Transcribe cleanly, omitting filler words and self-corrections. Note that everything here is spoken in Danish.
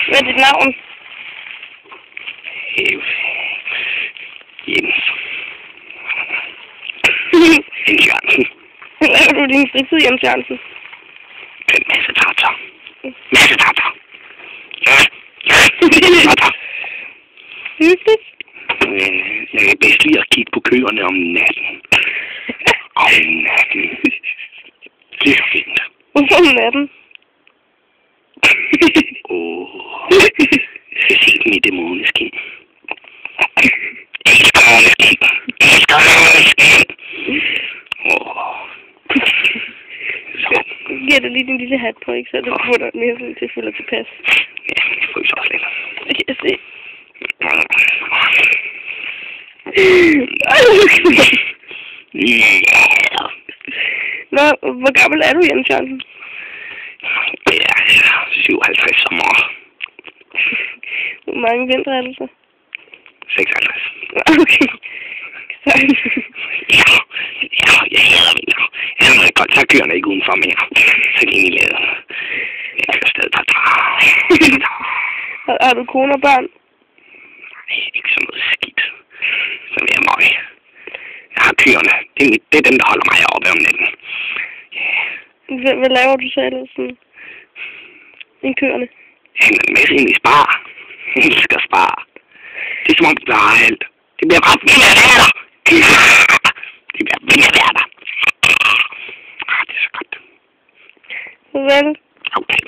Hvad er dit navn? Jens. Jens Jørgensen. Hvad laver du i din fritid, Jens Jørgensen? En masse tartar. Masse tartar. Ja. Tartar. Hyggeligt. Jeg kan bedst lide at kigge på køerne om natten. Om natten. Det er fint. Hvorfor om natten? Jeg ser den i det måneskin. Elsker måneskin. Elsker måneskin. Så giver dig lige din lille hat på, ikke? Så du får dig mere sådan til fuld og tilpas. Ja, jeg fryser også lidt. Det kan jeg se. Nå, hvor gammel er du, Jens Jørgensen? Ja, 57 om året. Hvor mange vinter er det så? 56. Okay. Jeg hader vinter. Jeg må godt tage kørende ikke udenfor mere. Så kan I lade. Jeg kører stadig Har du kone og børn? Nej, ikke sådan noget skidt. Så vil jeg møg. Jeg har kørende. Det er dem, der holder mig oppe om natten. Hvad laver du så ellers sådan? En kørende? Jeg hænger en masse ind i spar. Jeg elsker spar. Det er som om, det bliver alt. Det bliver bare ved med at være der. Det bliver ved med at være der. Det er så godt. Farvel. Okay.